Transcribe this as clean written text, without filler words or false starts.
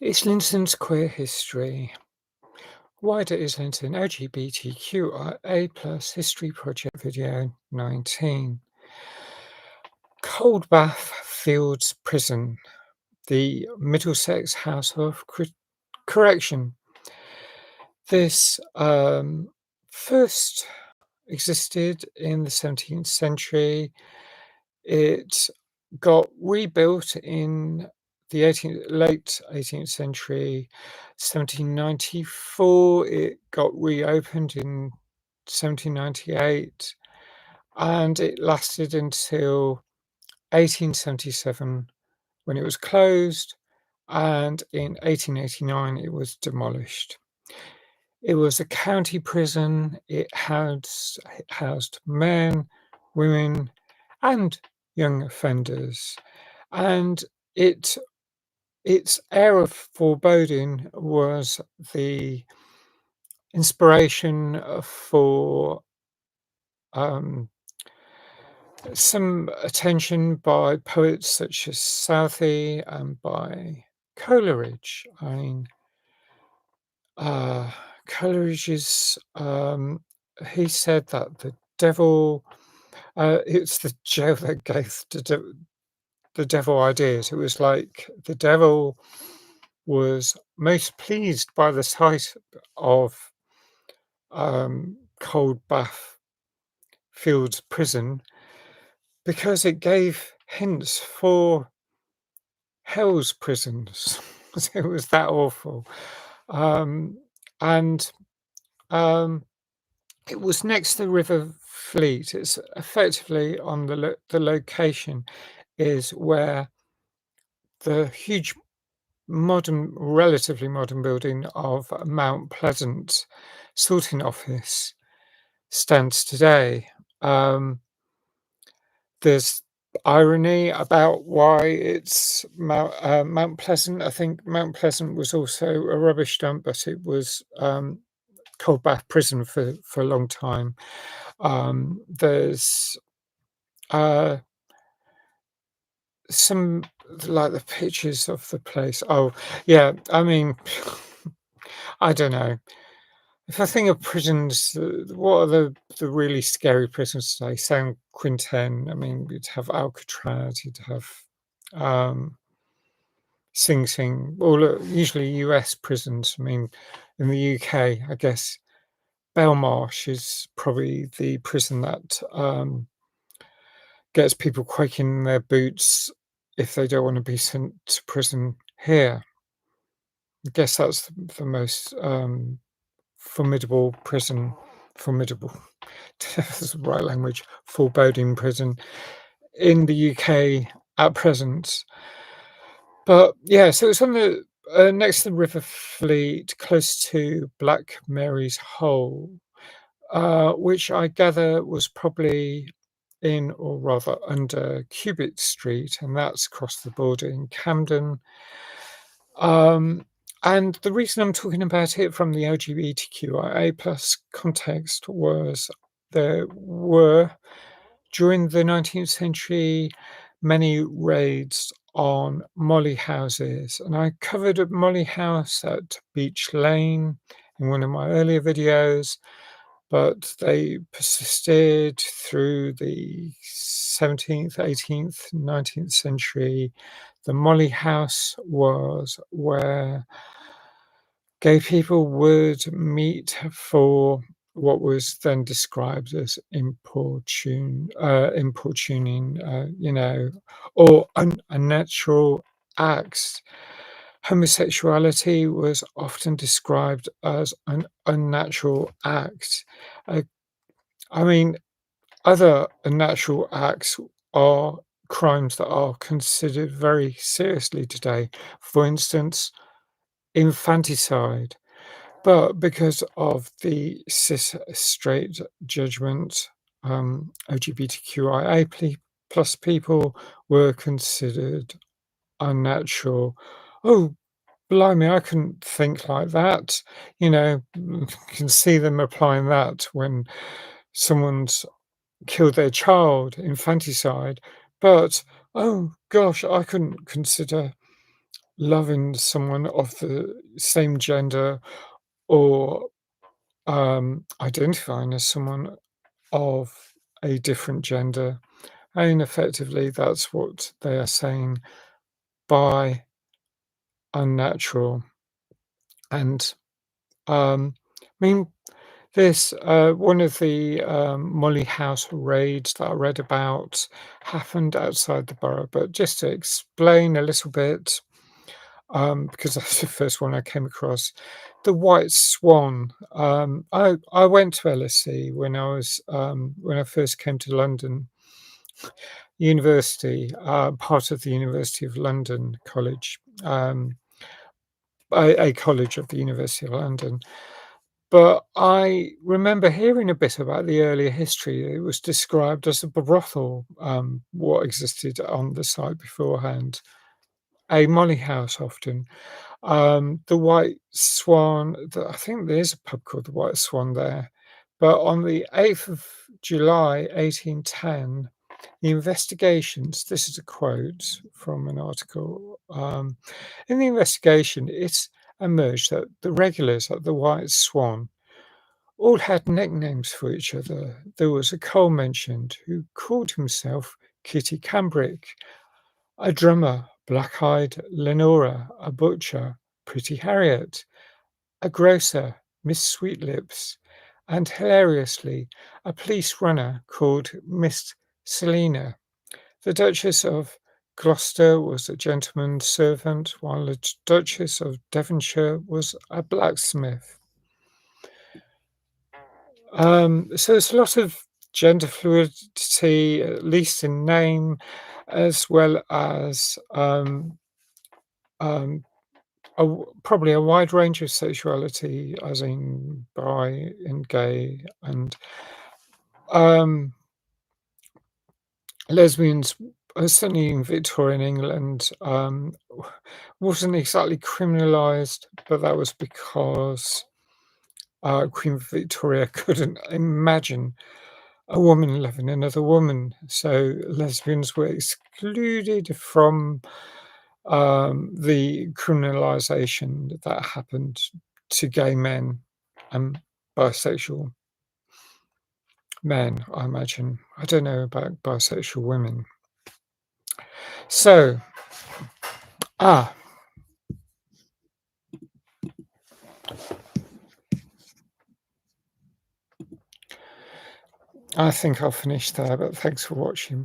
Islington's queer history. Wider Islington LGBTQIA plus history project video 19. Coldbath Fields Prison, the Middlesex House of Correction. This first existed in the 17th century. It got rebuilt in the late 18th century. 1794, it got reopened in 1798, and it lasted until 1877 when it was closed, and in 1889 it was demolished. It was a county prison. It housed men, women, and young offenders, and its air of foreboding was the inspiration for some attention by poets such as Southey and by Coleridge. I mean, Coleridge's he said that the devil, it's the jail that gave the devil ideas. It was like the devil was most pleased by the sight of Coldbath Fields Prison because it gave hints for hell's prisons. It was that awful. And it was next to the River Fleet. It's effectively on the location is where the huge relatively modern building of Mount Pleasant sorting office stands today. There's irony about why it's Mount Pleasant. I think Mount Pleasant was also a rubbish dump, but it was Coldbath Prison for a long time. There's some like the pictures of the place. Oh, yeah. I mean, I don't know. If I think of prisons, what are the really scary prisons today? San Quentin. I mean, you'd have Alcatraz. You'd have Sing Sing. Well, usually U.S. prisons. I mean, in the U.K., I guess Belmarsh is probably the prison that gets people quaking in their boots if they don't want to be sent to prison here. I guess that's the most formidable prison. Formidable. That's the right language. Foreboding prison in the UK at present. But yeah, so it's on the next to the River Fleet, close to Black Mary's Hole, which I gather was probably in, or rather under, Cubitt Street, and that's across the border in Camden. And the reason I'm talking about it from the LGBTQIA plus context was there were, during the 19th century, many raids on molly houses. And I covered a molly house at Beach Lane in one of my earlier videos, but they persisted through the 17th, 18th, 19th century. The molly house was where gay people would meet for what was then described as importuning, or unnatural acts. Homosexuality was often described as an unnatural act. I mean, other unnatural acts are crimes that are considered very seriously today. For instance, infanticide. But because of the cis straight judgment, LGBTQIA plus people were considered unnatural. Oh, blimey, I couldn't think like that. You can see them applying that when someone's killed their child, infanticide. But, oh gosh, I couldn't consider loving someone of the same gender or identifying as someone of a different gender. And effectively, that's what they are saying by unnatural. And I mean, this one of the Molly House raids that I read about happened outside the borough. But just to explain a little bit, because that's the first one I came across. The White Swan. I went to LSE when I first came to London University, part of the University of London College, a college of the University of London. But I remember hearing a bit about the earlier history. It was described as a brothel, what existed on the site beforehand, a molly house often. The White Swan, I think there's a pub called the White Swan there. But on the 8th of July, 1810, the investigations, this is a quote from an article, in the investigation, it's emerged that the regulars at the White Swan all had nicknames for each other. There was a Cole mentioned who called himself Kitty Cambric, a drummer, Black-eyed Lenora, a butcher, Pretty Harriet, a grocer, Miss Sweetlips, and hilariously, a police runner called Miss Selina. The Duchess of Gloucester was a gentleman's servant, while the Duchess of Devonshire was a blacksmith. So there's a lot of gender fluidity, at least in name, as well as um, probably a wide range of sexuality, as in bi and gay, and um, lesbians. Certainly in Victorian England, wasn't exactly criminalised, but that was because Queen Victoria couldn't imagine a woman loving another woman, so lesbians were excluded from the criminalisation that happened to gay men and bisexual men, I imagine. I don't know about bisexual women. So, ah, I think I'll finish there, but thanks for watching.